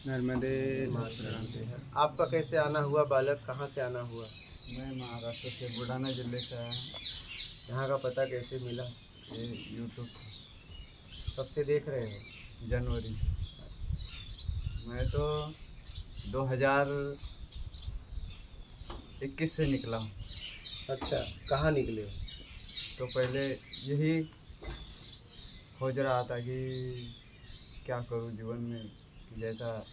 नर्मदे मातरम। आपका कैसे आना हुआ बालक, कहाँ से आना हुआ? मैं महाराष्ट्र से बुलढाना जिले से आया। यहाँ का पता कैसे मिला? ये यूट्यूब से, कब से देख रहे हो? जनवरी से। मैं तो 2021 से निकला हूँ। अच्छा, कहाँ निकले हो? तो पहले यही खोज रहा था कि क्या करूँ जीवन में, कि जैसा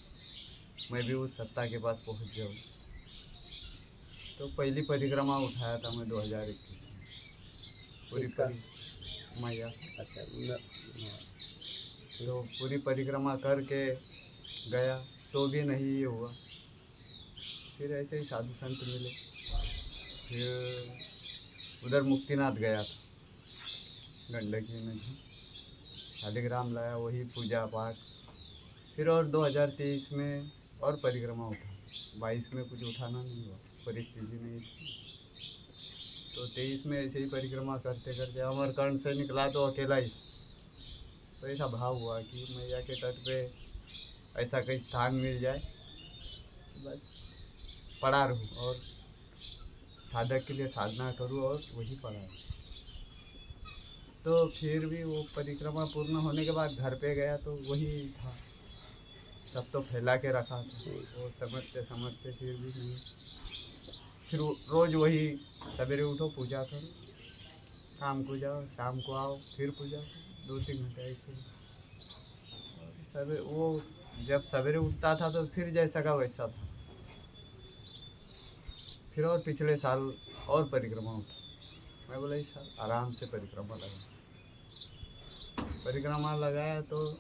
मैं भी उस सत्ता के पास पहुँच जाऊँ। तो पहली परिक्रमा उठाया था मैं 2021 में। पूरी मैया। अच्छा तो पूरी परिक्रमा करके गया तो भी नहीं ये हुआ। फिर ऐसे ही साधु संत मिले। फिर उधर मुक्तिनाथ गया था, गंडकी नदी, शालिग्राम लाया, वही पूजा पाठ। फिर और 2023 में और परिक्रमा उठा। 22 में कुछ उठाना नहीं हुआ, परिस्थिति नहीं थी। तो 23 में ऐसे ही परिक्रमा करते करते अमरकंड से निकला तो अकेला ही। तो ऐसा भाव हुआ कि मैया के तट पे ऐसा कहीं स्थान मिल जाए, बस पड़ा रहूँ और साधक के लिए साधना करूँ और वही पड़ा रहूँ। तो फिर भी वो परिक्रमा पूर्ण होने के बाद घर पे गया तो वही था, सब तो फैला के रखा था। वो समझते समझते फिर भी नहीं। फिर रोज़ वही, सवेरे उठो पूजा करो, शाम को जाओ, शाम को आओ, फिर पूजा करो, 2-3 घंटे ऐसे। और सवेरे वो जब सवेरे उठता था तो फिर जैसा का वैसा था। फिर और पिछले साल और परिक्रमा उठा। मैं बोला इस साल आराम से परिक्रमा लगा। परिक्रमा लगाया तो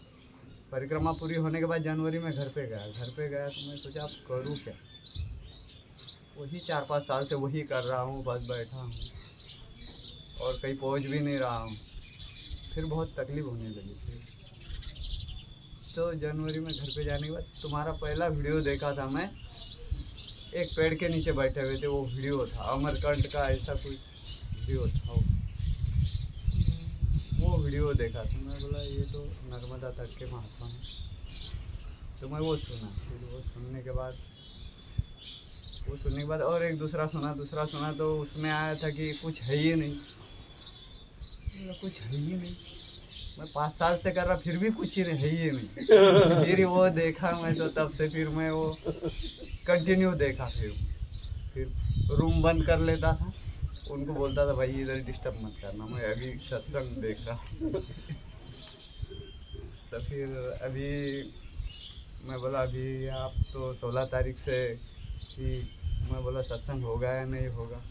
परिक्रमा पूरी होने के बाद जनवरी में घर पे गया तो मैं सोचा अब करूँ क्या। वही 4-5 साल से वही कर रहा हूँ, बस बैठा हूँ और कहीं पहुँच भी नहीं रहा हूँ। फिर बहुत तकलीफ होने लगी थी। तो जनवरी में घर पे जाने के बाद तुम्हारा पहला वीडियो देखा था मैं, एक पेड़ के नीचे बैठे हुए थे, वो वीडियो था अमरकंड का, ऐसा कुछ वीडियो था वो वीडियो देखा तो मैं बोला ये तो नर्मदा तट के महात्मा है। तो मैं वो सुना। फिर वो सुनने के बाद और एक दूसरा सुना तो उसमें आया था कि कुछ है ही नहीं। कुछ है ही नहीं। मैं 5 साल से कर रहा, फिर भी कुछ है ही नहीं। फिर वो देखा मैं तो तब से फिर मैं वो कंटिन्यू देखा। फिर रूम बंद कर लेता था, उनको बोलता था भाई इधर डिस्टर्ब मत करना, मैं अभी सत्संग देख रहा। तो फिर अभी मैं बोला अभी आप तो 16 तारीख से कि मैं बोला सत्संग होगा या नहीं होगा।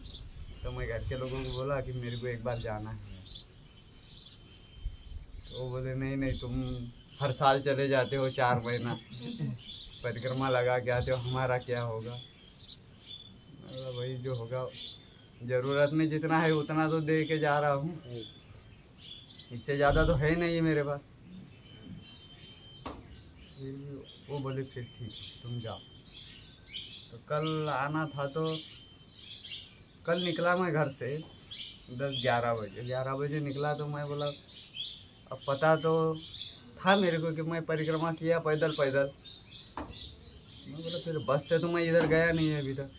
तो मैं घर के लोगों को बोला कि मेरे को एक बार जाना है। तो वो बोले नहीं तुम हर साल चले जाते हो 4 महीना परिक्रमा लगा के आते हो, हमारा क्या होगा। मैं बोला भाई जो होगा, ज़रूरत में जितना है उतना तो दे के जा रहा हूँ, इससे ज़्यादा तो है ही नहीं मेरे पास। वो बोले फिर ठीक तुम जाओ। तो कल आना था तो कल निकला मैं घर से 11 बजे निकला। तो मैं बोला अब पता तो था मेरे को कि मैं परिक्रमा किया पैदल। मैं बोला फिर बस से तो मैं इधर गया नहीं है अभी तक।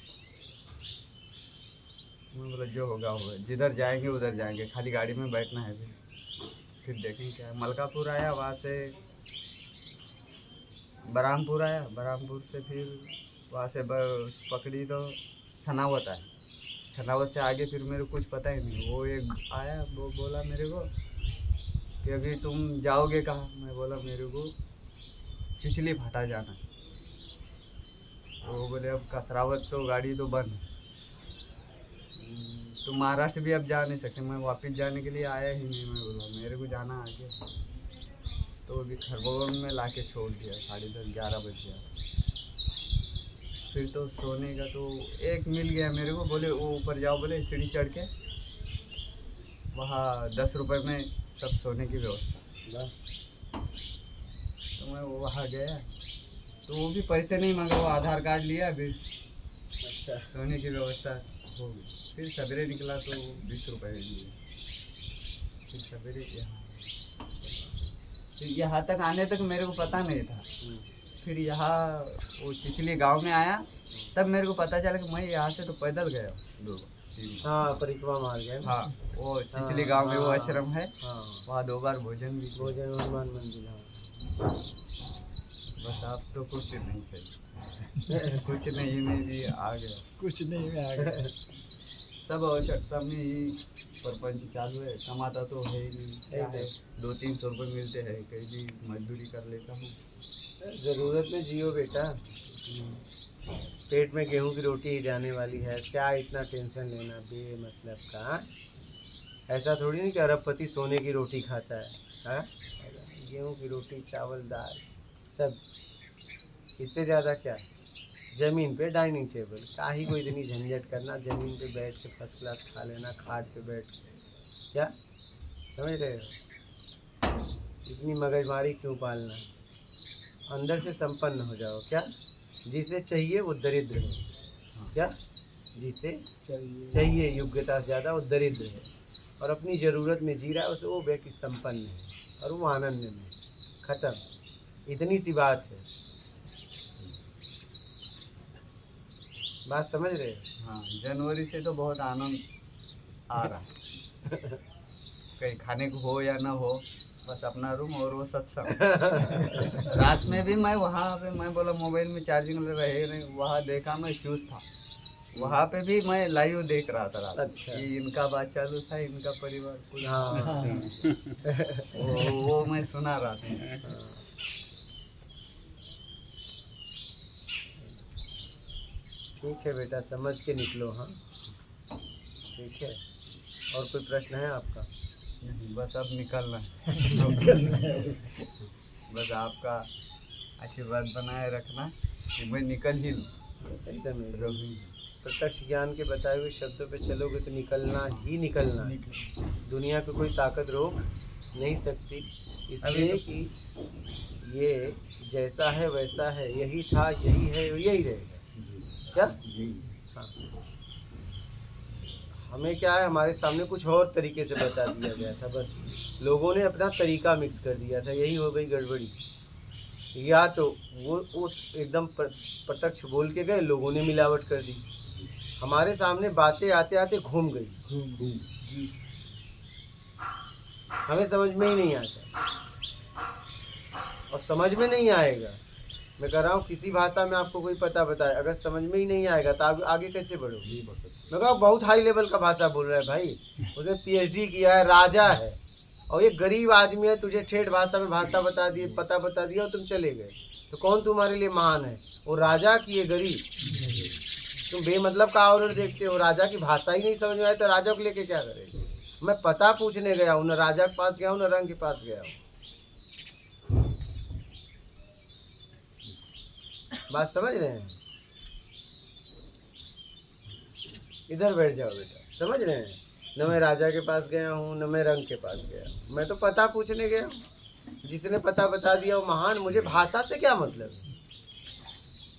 मैं बोला जो होगा, जिधर जाएंगे उधर जाएंगे, खाली गाड़ी में बैठना है। फिर देखेंगे क्या। मलकापुर आया, वहाँ से बरामपुर आया, बरामपुर से फिर वहाँ से बस पकड़ी तो सनावत आया। सनावत से आगे फिर मेरे को कुछ पता ही नहीं। वो एक आया, वो बोला मेरे को कि अभी तुम जाओगे कहाँ। मैं बोला मेरे को चिचली फाटा जाना है। वो बोले अब कसरावत तो गाड़ी तो बंद है, तो महाराष्ट्र भी अब जा नहीं सकते। मैं वापस जाने के लिए आया ही नहीं। मैं बोला मेरे को जाना आगे। तो अभी खरगोन में ला के छोड़ दिया 10:30-11 बजे। फिर तो सोने का तो एक मिल गया मेरे को, बोले वो ऊपर जाओ, बोले सीढ़ी चढ़ के वहाँ 10 रुपये में सब सोने की व्यवस्था। तो मैं वहाँ गया तो वो भी पैसे नहीं मांगा, वो आधार कार्ड लिया, फिर अच्छा सोने की व्यवस्था हो गई। फिर सवेरे निकला तो 20 रुपये लिए। फिर सवेरे यहाँ तक आने तक मेरे को पता नहीं था। फिर यहाँ वो चिचली गांव में आया, तब मेरे को पता चला कि मैं यहाँ से तो पैदल गया 2 बार। हाँ, परिक्रमा मार गए ना। हाँ, वो चिचली गांव में वो आश्रम है, हाँ, वहाँ 2 बार भोजन भी किया। भोजन हनुमान मंदिर। हाँ, बस आप तो कुछ नहीं चाहिए, कुछ नहीं में भी आ गया, कुछ नहीं में आ गया। सब आवश्यकता में ही प्रपंच चालू है, कमाता तो है ही नहीं, क्या है 200-300 रुपये मिलते हैं, कहीं भी मजदूरी कर लेता हूँ। जरूरत में जियो बेटा, पेट में गेहूं की रोटी ही जाने वाली है, क्या इतना टेंशन लेना बे मतलब का। ऐसा थोड़ी नहीं कि अरबपति सोने की रोटी खाता है, हाँ? गेहूं की रोटी, चावल, दाल सब, इससे ज़्यादा क्या। ज़मीन पे डाइनिंग टेबल, काहे को इतनी झंझट करना, ज़मीन पे बैठ के फर्स्ट क्लास खा लेना, खाट पे बैठ के, क्या समझ रहे हो। इतनी मगजमारी क्यों पालना, अंदर से संपन्न हो जाओ। क्या जिसे चाहिए वो दरिद्र है, क्या जिसे चाहिए योग्यता से ज़्यादा वो दरिद्र है, और अपनी ज़रूरत में जी रहा है उसे वो व्यक्ति संपन्न है और वो आनंद में। खत्म, इतनी सी बात है। बात समझ रहे हो। हाँ, जनवरी से तो बहुत आनंद आ रहा है, कहीं खाने को हो या ना हो, बस अपना रूम और वो सत्संग। रात में भी मैं वहाँ पे, मैं बोला मोबाइल में चार्जिंग रहे नहीं, वहाँ देखा मैं फ्यूज था, वहाँ पे भी मैं लाइव देख रहा था रात। अच्छा। कि इनका बात चालू था, इनका परिवार कुछ, हाँ, वो मैं सुना रहा था। ठीक है बेटा, समझ के निकलो। हाँ, ठीक है। और कोई प्रश्न है आपका? नहीं, बस अब निकलना है। बस आपका आशीर्वाद बनाए रखना कि मैं निकल ही लूँ। एकदम एकदम। रहूँ। प्रत्यक्ष ज्ञान के बताए हुए शब्दों पे चलोगे तो निकलना ही निकलना है। दुनिया को कोई ताकत रोक नहीं सकती, इसलिए कि ये जैसा है वैसा है, यही था यही है यही रहेगा। क्या हाँ, हमें क्या है, हमारे सामने कुछ और तरीके से बता दिया गया था, बस लोगों ने अपना तरीका मिक्स कर दिया था, यही हो गई गड़बड़ी। या तो वो उस एकदम प्रत्यक्ष बोल के गए, लोगों ने मिलावट कर दी, हमारे सामने बातें आते आते घूम गई, हमें समझ में ही नहीं आता, और समझ में नहीं आएगा। मैं कह रहा हूँ किसी भाषा में आपको कोई पता बताए, अगर समझ में ही नहीं आएगा तो आप आगे कैसे बढ़ोगे। मैं कहा बहुत हाई लेवल का भाषा बोल रहा है भाई, उसने PhD किया है, राजा है, और ये गरीब आदमी है, तुझे ठेठ भाषा में भाषा बता दिए, पता बता दिया और तुम चले गए, तो कौन तुम्हारे लिए महान है, वो राजा की ये गरीब। तुम बेमतलब का ऑर्डर देखते हो, राजा की भाषा ही नहीं समझ में आए तो राजा को लेके क्या करेंगे। मैं पता पूछने गया हूँ, न राजा के पास गया हूँ न रंग के पास गया हूँ। बात समझ रहे हैं? इधर बैठ जाओ बेटा, समझ रहे हैं? न मैं राजा के पास गया हूँ न मैं रंग के पास गया हूँ, मैं तो पता पूछने गया हूँ। जिसने पता बता दिया वो महान, मुझे भाषा से क्या मतलब है।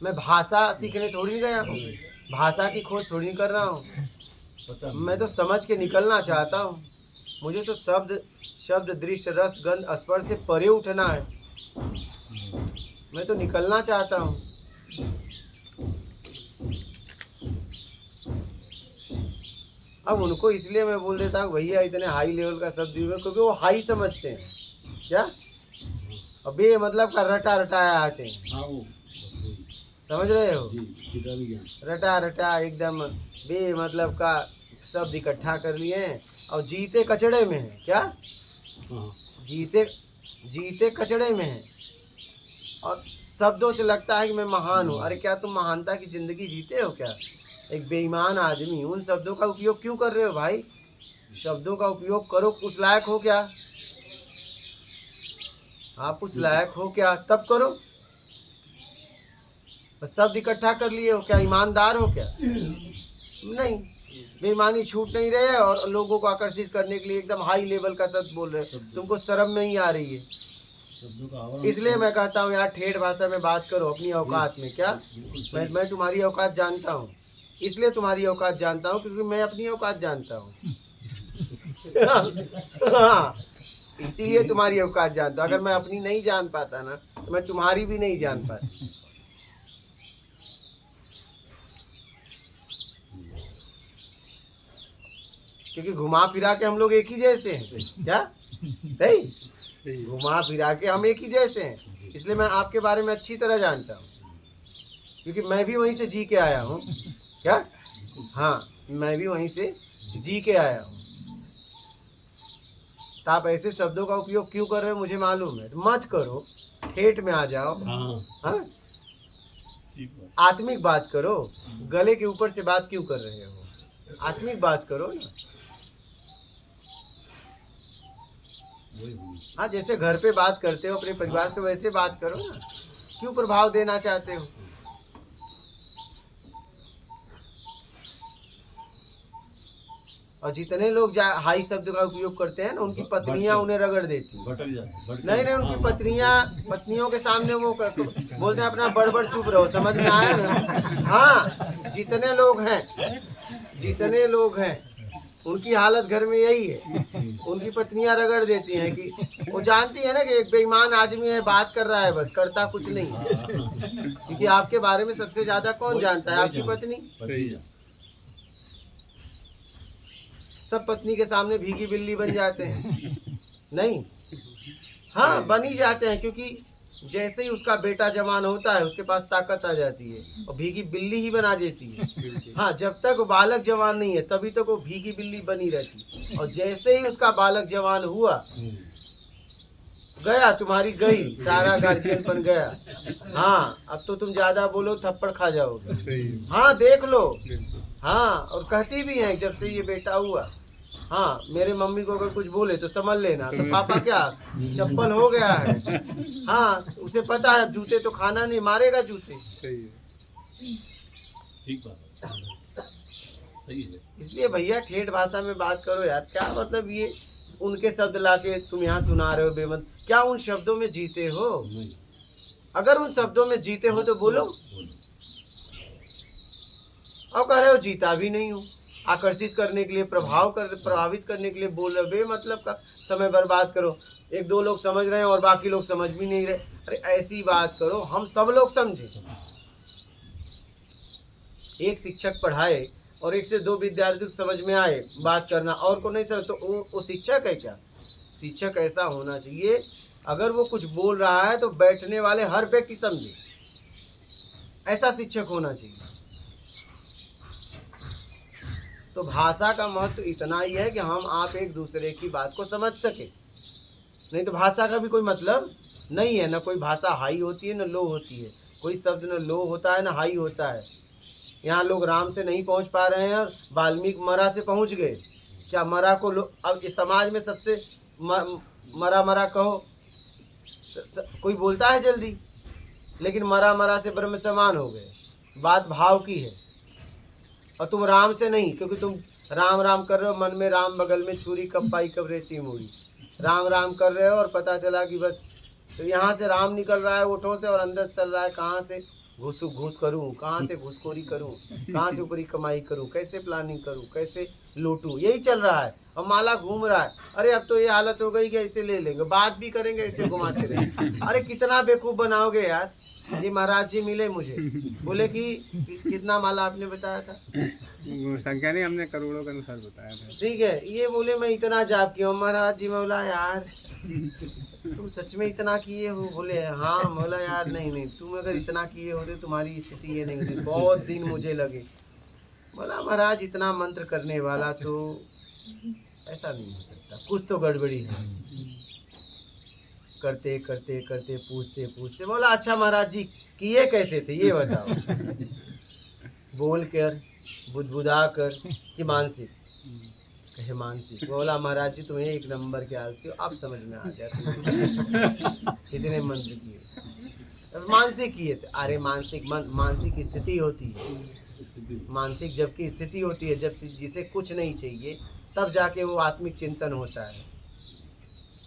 मैं भाषा सीखने थोड़ी नहीं गया हूँ, भाषा की खोज थोड़ी नहीं कर रहा हूँ, मैं तो समझ के निकलना चाहता हूँ। मुझे तो शब्द दृश्य रस गंध स्पर्श से परे उठना है, मैं तो निकलना चाहता हूँ। अब उनको इसलिए मैं बोल देता हूँ भैया इतने हाई लेवल का शब्द यूज, क्योंकि वो हाई समझते हैं। क्या अब ये मतलब का रटा रटाया आते हैं, समझ रहे हो? रटा रटा एकदम बे मतलब का शब्द इकट्ठा कर लिए हैं, और जीते कचड़े में है। क्या जीते कचड़े में है, और शब्दों से लगता है कि मैं महान हूँ। अरे क्या तुम महानता की जिंदगी जीते हो क्या? एक बेईमान आदमी, उन शब्दों का उपयोग क्यों कर रहे हो भाई? शब्दों का उपयोग करो, उस लायक हो क्या आप? उस लायक हो क्या तब करो। शब्द इकट्ठा कर लिए हो, क्या ईमानदार हो क्या? नहीं, बेईमानी छूट नहीं रहे हैं, और लोगों को आकर्षित करने के लिए एकदम हाई लेवल का शब्द बोल रहे हैं। तुमको शर्म नहीं आ रही है? इसलिए मैं कहता हूँ यार ठेठ भाषा में बात करो अपनी औकात में। क्या मैं तुम्हारी औकात जानता हूँ, इसलिए तुम्हारी औकात जानता हूँ क्योंकि मैं अपनी औकात जानता हूँ। हाँ, इसीलिए तुम्हारी औकात जानता हूँ। अगर मैं अपनी नहीं जान पाता ना तो मैं तुम्हारी भी नहीं जान पाता। क्योंकि घुमा फिरा के हम लोग एक ही जैसे हैं, क्या नहीं? घुमा फिरा के हम एक ही जैसे हैं, इसलिए मैं आपके बारे में अच्छी तरह जानता हूँ, क्योंकि मैं भी वहीं से जी के आया हूँ। क्या? हाँ, मैं भी वहीं से जी के आया हूँ। तो आप ऐसे शब्दों का उपयोग क्यों कर रहे हो मुझे मालूम है, तो मत करो, ठेठ में आ जाओ। हाँ, आत्मिक बात करो, गले के ऊपर से बात क्यों कर रहे हो? आत्मिक बात करो ना। हाँ, जैसे घर पे बात करते हो अपने परिवार से, वैसे बात करो ना। क्यों प्रभाव देना चाहते हो? और जितने लोग हाई शब्द का उपयोग करते हैं ना, उनकी पत्नियां उन्हें रगड़ देती हैं। नहीं, उनकी पत्नियों के सामने वो बोलते हैं अपना बड़बड़ चुप रहो। समझ में आया ना? हाँ, जितने लोग हैं उनकी हालत घर में यही है। उनकी पत्नियां रगड़ देती हैं कि वो जानती है ना कि एक बेईमान आदमी है, बात कर रहा है बस, करता कुछ नहीं है। क्योंकि आपके बारे में सबसे ज्यादा कौन जानता है? आपकी पत्नी। सब पत्नी के सामने भीगी बिल्ली बन जाते हैं, नहीं? हाँ, बन ही जाते हैं, क्योंकि जैसे ही उसका बेटा जवान होता है उसके पास ताकत आ जाती है और भीगी बिल्ली ही बना देती है। हाँ, जब तक वो बालक जवान नहीं है तभी तक वो भीगी बिल्ली बनी रहती, और जैसे ही उसका बालक जवान हुआ, गया तुम्हारी गई, सारा गार्जियन बन गया। हाँ, अब तो तुम ज्यादा बोलो थप्पड़ खा जाओगे। हाँ, देख लो। हाँ, और कहती भी हैं जब से ये बेटा हुआ, हाँ, मेरे मम्मी को अगर कुछ बोले तो समझ लेना तो पापा क्या चप्पल हो गया है। हाँ, उसे पता है जूते तो खाना नहीं, मारेगा जूते। इसलिए भैया ठेठ भाषा में बात करो यार। क्या मतलब ये उनके शब्द लाके तुम यहाँ सुना रहे हो बेमत? क्या उन शब्दों में जीते हो? अगर उन शब्दों में जीते हो तो बोलो। और कह रहे हो जीता भी नहीं हूँ, आकर्षित करने के लिए, प्रभावित करने के लिए बोल रहे हो, बेमतलब का समय बर्बाद करो। एक दो लोग समझ रहे हैं और बाकी लोग समझ भी नहीं रहे। अरे ऐसी बात करो हम सब लोग समझे। एक शिक्षक पढ़ाए और एक से दो विद्यार्थी को समझ में आए बात करना, और को नहीं समझ तो वो शिक्षक है क्या? शिक्षक ऐसा होना चाहिए, अगर वो कुछ बोल रहा है तो बैठने वाले हर व्यक्ति समझे, ऐसा शिक्षक होना चाहिए। तो भाषा का महत्व इतना ही है कि हम आप एक दूसरे की बात को समझ सके, नहीं तो भाषा का भी कोई मतलब नहीं है। ना कोई भाषा हाई होती है ना लो होती है, कोई शब्द ना लो होता है ना हाई होता है। यहाँ लोग राम से नहीं पहुँच पा रहे हैं और वाल्मीकि मरा से पहुँच गए। क्या मरा को अब इस समाज में सबसे मरा कहो कोई बोलता है जल्दी, लेकिन मरा से ब्रह्म समान हो गए। बात भाव की है। और तुम राम से नहीं, क्योंकि तुम राम राम कर रहे हो, मन में राम बगल में छुरी कब पाई कब रेती मूड़ी, राम राम कर रहे हो और पता चला कि बस तो यहाँ से राम निकल रहा है ओठों से और अंदर चल रहा है कहाँ से घूस करूँ, कहाँ से घूसखोरी करूँ, कहाँ से ऊपरी कमाई करूँ, कैसे प्लानिंग करूँ, कैसे लूटूँ, यही चल रहा है। और माला घूम रहा है। अरे अब तो ये हालत हो गई कि ऐसे ले लेंगे, बात भी करेंगे ऐसे घुमाते रहेंगे। अरे कितना बेवकूफ़ बनाओगे यार। ये महाराज जी मिले मुझे, बोले कि कितना माला आपने बताया था? संख्या नहीं, हमने करोड़ों के अनुसार बताया था। ठीक है, ये बोले मैं इतना जाप किया हूँ। महाराज जी मौला यार तुम सच में इतना किए हो? बोले हाँ मौला यार। नहीं, तुम अगर इतना किए होते तुम्हारी स्थिति ये नहीं होती, बहुत दिन मुझे लगे। बोला महाराज इतना मंत्र करने वाला तो ऐसा नहीं हो सकता, कुछ तो गड़बड़ी है। करते करते करते पूछते पूछते बोला अच्छा महाराज जी किए कैसे थे ये बताओ। बोल कर बुदबुदा कर कि मानसिक, कहे मानसिक। बोला महाराज जी तुम्हें एक नंबर के आलसी हो, अब समझ में आ गया कितने मंत्र किए। मानसिक किए थे। अरे मानसिक स्थिति होती है। मानसिक जबकि स्थिति होती है, जब जिसे कुछ नहीं चाहिए तब जाके वो आत्मिक चिंतन होता है।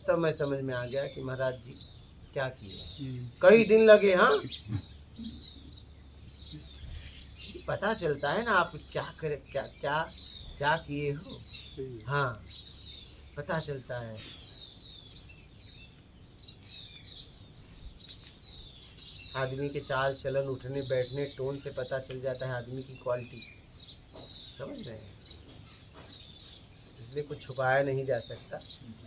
तब मैं समझ में आ गया कि महाराज जी क्या किए। कई दिन लगे। हाँ, पता चलता है ना आप क्या करे, क्या किए हो। हाँ, पता चलता है। आदमी के चाल चलन, उठने बैठने, टोन से पता चल जाता है आदमी की क्वालिटी। समझ रहे हैं? इसलिए कुछ छुपाया नहीं जा सकता।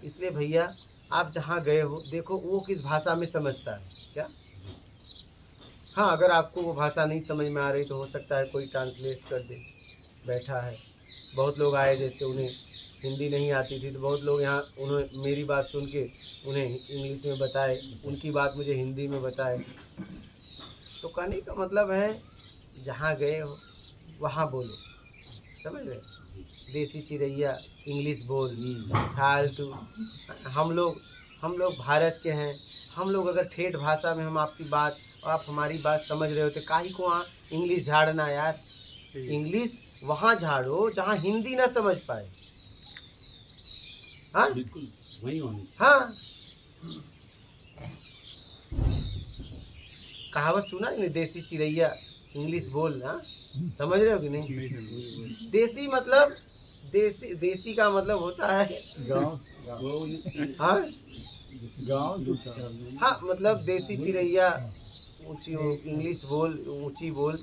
इसलिए भैया आप जहाँ गए हो देखो वो किस भाषा में समझता है क्या। हाँ, अगर आपको वो भाषा नहीं समझ में आ रही तो हो सकता है कोई ट्रांसलेट कर दे, बैठा है। बहुत लोग आए जैसे उन्हें हिंदी नहीं आती थी तो बहुत लोग यहाँ उन्होंने मेरी बात सुन के उन्हें इंग्लिश में बताए, उनकी बात मुझे हिंदी में बताए। तो कहने का मतलब है जहाँ गए हो वहाँ बोलो, समझ रहे? देसी चिरैया इंग्लिश बोल फालतू। हम लोग भारत के हैं, हम लोग अगर ठेठ भाषा में हम आपकी बात और आप हमारी बात समझ रहे हो तो काहे को वहाँ इंग्लिश झाड़ना यार। इंग्लिश वहाँ झाड़ो जहाँ हिंदी ना समझ पाए। हाँ बिल्कुल वही होनी। हाँ, कहावत सुना है ना, देसी चिरैया इंग्लिश बोल। हाँ, समझ रहे हो कि नहीं? देसी मतलब देसी का मतलब होता है गाँव हाँ गाँव हाँ, मतलब देसी चिरैया ऊंची इंग्लिश बोल, ऊंची बोल,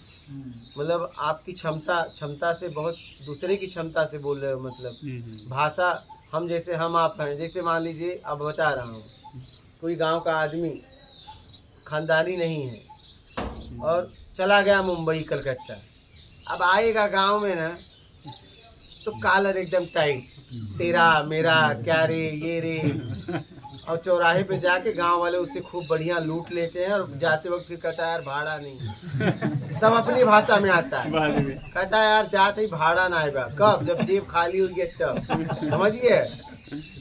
मतलब आपकी क्षमता से बहुत दूसरे की क्षमता से बोल रहे हो। मतलब भाषा हम जैसे हम आप हैं, जैसे मान लीजिए अब बता रहा हूँ, कोई गांव का आदमी खानदानी नहीं है और चला गया मुंबई कलकत्ता, अब आएगा गांव में ना तो कॉलर एकदम टाइट, तेरा मेरा क्या रे ये रे, और चौराहे पे जाके गांव वाले उससे खूब बढ़िया लूट लेते हैं और जाते वक्त फिर कहता है यार भाड़ा नहीं। तब अपनी भाषा में आता है, कहता है यार जाते ही भाड़ा ना आएगा, कब? जब जेब खाली हुई है तब। समझिए?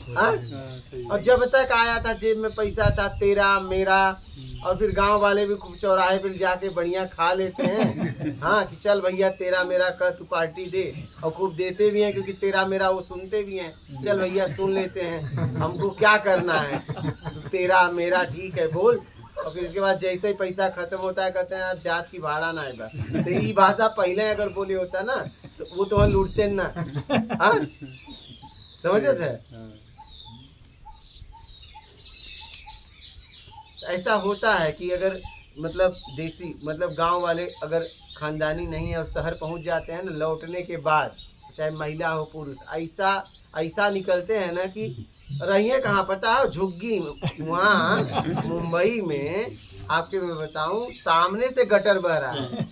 हाँ, और जब तक आया था जेब में पैसा था तेरा मेरा, और फिर गांव वाले भी खूब चौराहे पे जाके बढ़िया खा लेते हैं। हाँ कि चल भैया तेरा मेरा कर, तू पार्टी दे, और खूब देते भी हैं क्योंकि तेरा मेरा वो सुनते भी हैं। चल भैया सुन लेते हैं, हमको क्या करना है, तो तेरा मेरा ठीक है बोल। और फिर उसके बाद जैसे ही पैसा खत्म होता है कहते हैं यार जात की भाड़ा ना आएगा। तेरी भाषा पहले अगर बोले होता ना तो वो तो वहाँ लूटते ना। हाँ, समझे थे? ऐसा होता है कि अगर मतलब देसी मतलब गांव वाले अगर खानदानी नहीं है और शहर पहुंच जाते हैं ना, लौटने के बाद चाहे महिला हो पुरुष, ऐसा निकलते हैं ना कि रहिए कहाँ पता है, झुग्गी वहाँ मुंबई में आपके मैं बताऊं सामने से गटर बह रहा है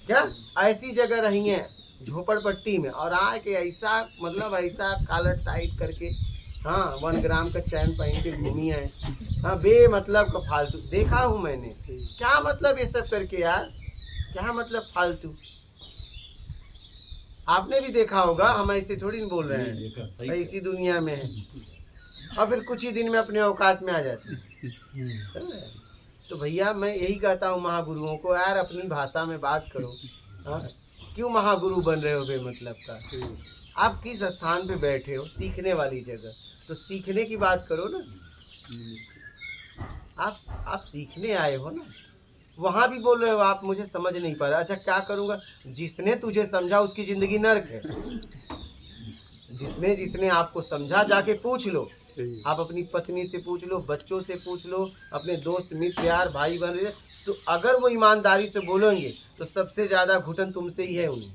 क्या, ऐसी जगह रहिए झोपड़पट्टी में, और आके ऐसा मतलब ऐसा कॉलर टाइट करके, हाँ 1 ग्राम का चैन पहन के घूमी है। हाँ, बे मतलब का फालतू देखा हूँ मैंने। क्या मतलब ये सब करके यार, क्या मतलब फालतू। आपने भी देखा होगा, हम ऐसे थोड़ी नहीं बोल रहे हैं, इसी दुनिया में है और फिर कुछ ही दिन में अपने औकात में आ जाते हैं। तो भैया मैं यही कहता हूँ महागुरुओं को, यार अपनी भाषा में बात करो। हाँ, क्यों महागुरु बन रहे हो बेमतलब का? आप किस स्थान पे बैठे हो, सीखने वाली जगह, तो सीखने की बात करो ना। आप सीखने आए हो ना, वहाँ भी बोल रहे हो आप मुझे समझ नहीं पा रहा। अच्छा क्या करूँगा? जिसने तुझे समझा उसकी ज़िंदगी नर्क है। जिसने आपको समझा जाके पूछ लो, आप अपनी पत्नी से पूछ लो, बच्चों से पूछ लो, अपने दोस्त मित्र यार भाई बहन, तो अगर वो ईमानदारी से बोलेंगे तो सबसे ज़्यादा घुटन तुमसे ही है उन्हें।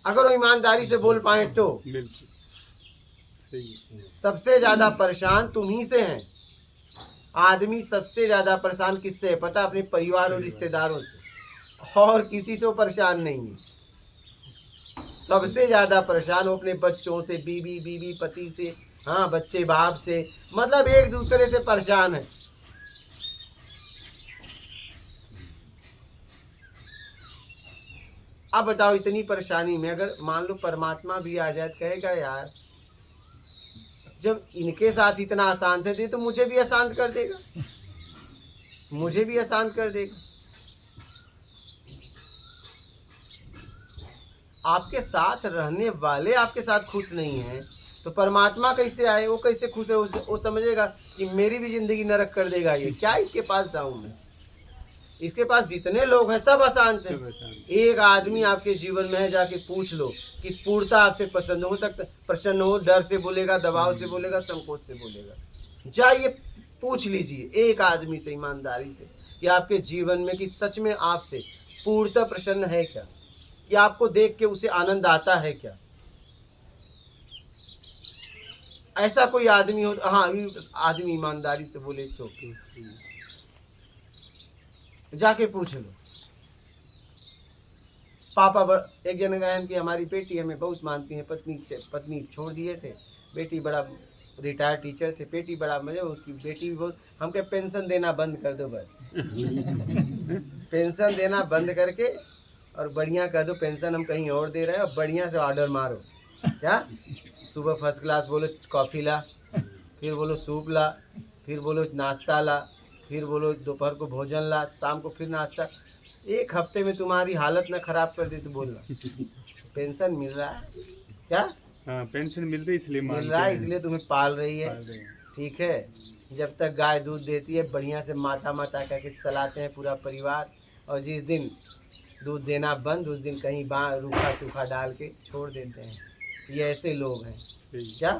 अगर वो ईमानदारी से बोल पाए तो सबसे ज़्यादा परेशान तुम ही से हैं। आदमी सबसे ज़्यादा परेशान किससे है पता? अपने परिवार और रिश्तेदारों से, और किसी से वो परेशान नहीं है। सबसे ज़्यादा परेशान वो अपने बच्चों से, बीवी पति से, हाँ बच्चे बाप से, मतलब एक दूसरे से परेशान है। अब बताओ इतनी परेशानी में अगर मान लो परमात्मा भी आ जाए, कहेगा यार जब इनके साथ इतना आसान थे तो मुझे भी आसान कर देगा, मुझे भी आसान कर देगा। आपके साथ रहने वाले आपके साथ खुश नहीं हैं तो परमात्मा कैसे आए? वो कैसे खुश है? वो समझेगा कि मेरी भी जिंदगी नरक कर देगा ये, क्या इसके पास जाऊं मैं? इसके पास जितने लोग हैं सब आसान थे। एक आदमी आपके जीवन में है, जाके पूछ लो कि पूर्णता आपसे पसंद हो सकता, प्रसन्न हो, डर से बोलेगा, दबाव से बोलेगा, संकोच से बोलेगा, जाइए पूछ लीजिए एक आदमी से ईमानदारी से, कि आपके जीवन में कि सच में आपसे पूर्णतः प्रसन्न है क्या, कि आपको देख के उसे आनंद आता है क्या? ऐसा कोई आदमी हो, हाँ आदमी ईमानदारी से बोले तो जाके पूछ लो। एक जन गायन की हमारी बेटी हमें बहुत मानती है, पत्नी छोड़ दिए थे, बेटी बड़ा रिटायर्ड टीचर थे, बेटी बड़ा मजे, उसकी बेटी भी बहुत, हम कहे पेंशन देना बंद कर दो बस पेंशन देना बंद करके और बढ़िया कर दो, पेंशन हम कहीं और दे रहे हैं, और बढ़िया से ऑर्डर मारो। क्या सुबह फर्स्ट क्लास बोलो कॉफ़ी ला, फिर बोलो सूप ला, फिर बोलो नाश्ता ला, फिर बोलो दोपहर को भोजन ला, शाम को फिर नाश्ता। एक हफ्ते में तुम्हारी हालत ना खराब कर दी तो बोलना पेंशन मिल रहा है क्या? हाँ, पेंशन मिल रही इसलिए मिल रहा है, इसलिए तुम्हें पाल रही है। ठीक है, जब तक गाय दूध देती है बढ़िया से माता माता कह के सलाते हैं पूरा परिवार, और जिस दिन दूध देना बंद उस दिन कहीं रूखा सूखा डाल के छोड़ देते हैं। ये ऐसे लोग हैं क्या?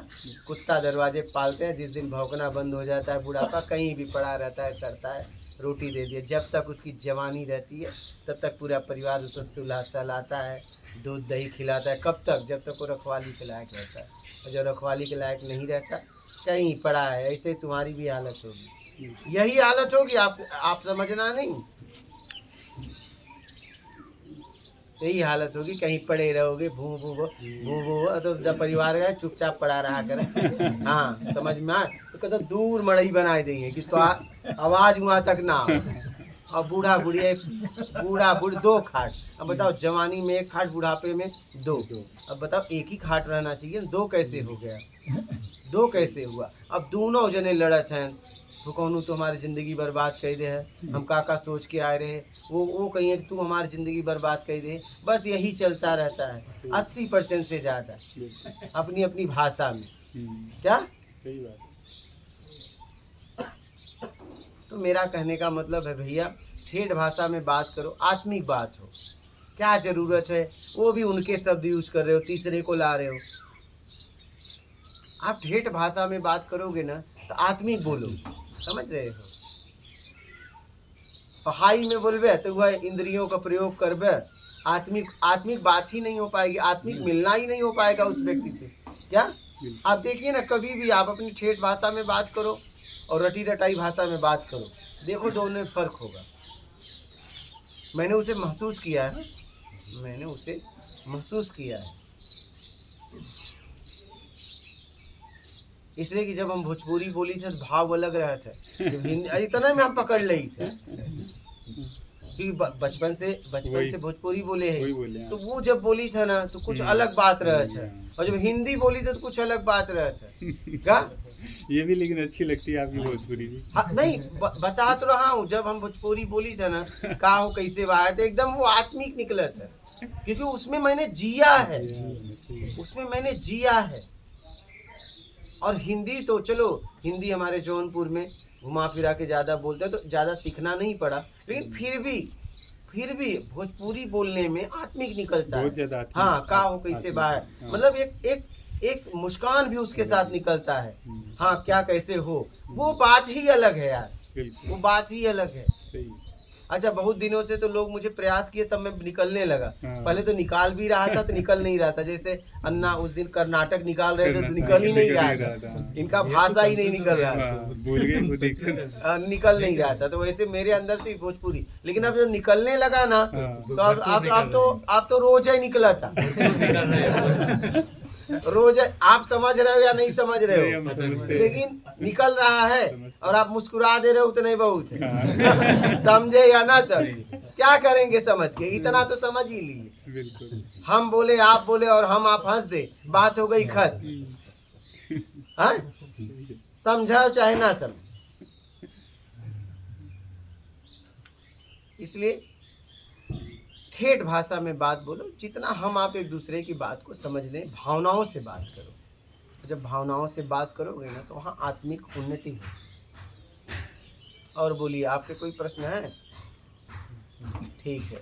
कुत्ता दरवाजे पालते हैं, जिस दिन भौंकना बंद हो जाता है बुढ़ापा कहीं भी पड़ा रहता है, सरता है, रोटी दे दिए। जब तक उसकी जवानी रहती है तब तक पूरा परिवार उसको सहलाता है, दूध दही खिलाता है। कब तक? जब तक वो रखवाली के लायक रहता है, और जब रखवाली के लायक नहीं रहता कहीं पड़ा है। ऐसे तुम्हारी भी हालत होगी, यही हालत होगी। आप समझना नहीं, यही हालत होगी, कहीं पड़े रहोगे भू भू भू भू भू, तो जब परिवार गए चुपचाप पड़ा रहा करे। हाँ समझ में आए तो कहते दूर मड़ई बनाए देंगे कि तो आवाज वहाँ तक ना हो। और बूढ़ा बूढ़ी 2 खाट। अब बताओ जवानी में 1 खाट, बुढ़ापे में 2। अब बताओ एक ही खाट रहना चाहिए, 2 कैसे हो गया? 2 कैसे हुआ? अब दोनों जने लड़त हैं, तो कहूँ तो हमारी ज़िंदगी बर्बाद कर दे है, हम का सोच के आए रहे, वो कहीं तू हमारी ज़िंदगी बर्बाद कर दे। बस यही चलता रहता है 80% से ज़्यादा अपनी अपनी भाषा में। क्या सही बात। तो मेरा कहने का मतलब है भैया, ठेठ भाषा में बात करो, आत्मिक बात हो। क्या ज़रूरत है वो भी उनके शब्द यूज कर रहे हो, तीसरे को ला रहे हो। आप ठेठ भाषा में बात करोगे ना तो आत्मिक बोलो, समझ रहे हो? हाई में बोलबे तो वह इंद्रियों का प्रयोग करबे, आत्मिक बात ही नहीं हो पाएगी, आत्मिक मिलना ही नहीं हो पाएगा उस व्यक्ति से। क्या आप देखिए ना, कभी भी आप अपनी ठेठ भाषा में बात करो और रटी रटाई भाषा में बात करो, देखो दोनों में फर्क होगा। मैंने उसे महसूस किया है, इसलिए कि जब हम भोजपुरी बोली थे तो भाव अलग रहा था, इतना में हम पकड़ ली थे कि बचपन से भोजपुरी बोले हैं, तो वो जब बोली था ना तो कुछ अलग बात रहा था, और जब हिंदी बोली तो कुछ अलग बात रहा था। क्या ये भी लेकिन अच्छी लगती है आपकी भोजपुरी भी। हाँ, नहीं बता तो रहा हूँ, जब हम भोजपुरी बोली था ना का हो कैसे बात, एकदम वो आत्मिक निकला था, क्योंकि उसमें मैंने जिया है। और हिंदी तो चलो, हिंदी हमारे जौनपुर में घुमा फिरा के ज़्यादा बोलते हैं तो ज़्यादा सीखना नहीं पड़ा, लेकिन फिर भी भोजपुरी बोलने में आत्मिक निकलता है। हाँ का हो कैसे बात, मतलब एक मुस्कान भी उसके साथ निकलता है। हाँ क्या कैसे हो, वो बात ही अलग है यार, वो बात ही अलग है। अच्छा, बहुत दिनों से तो लोग मुझे प्रयास किए तब मैं निकलने लगा। पहले तो निकाल भी रहा था तो निकल नहीं रहा था, जैसे अन्ना उस दिन कर्नाटक निकाल रहे थे तो निकल ही नहीं रहा था, इनका भाषा ही नहीं निकल रहा था, निकल नहीं रहा था। तो वैसे मेरे अंदर से भोजपुरी, लेकिन अब जब निकलने लगा ना तो अब तो रोज ही निकला था रोज। आप समझ रहे हो या नहीं समझ रहे हो, लेकिन निकल रहा है और आप मुस्कुरा दे रहे हो, उतना ही बहुत है। समझे या ना समझे, क्या करेंगे समझ के, इतना तो समझ ही लिए। हम बोले आप बोले और हम आप हंस दे, बात हो गई खत्म। हाँ, समझाओ चाहे ना समझ। इसलिए ठेठ भाषा में बात बोलो, जितना हम आप एक दूसरे की बात को समझ लें, भावनाओं से बात करो। जब भावनाओं से बात करोगे ना तो वहाँ आत्मिक उन्नति है। और बोलिए, आपके कोई प्रश्न है? ठीक है,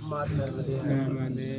माता नर्मदे।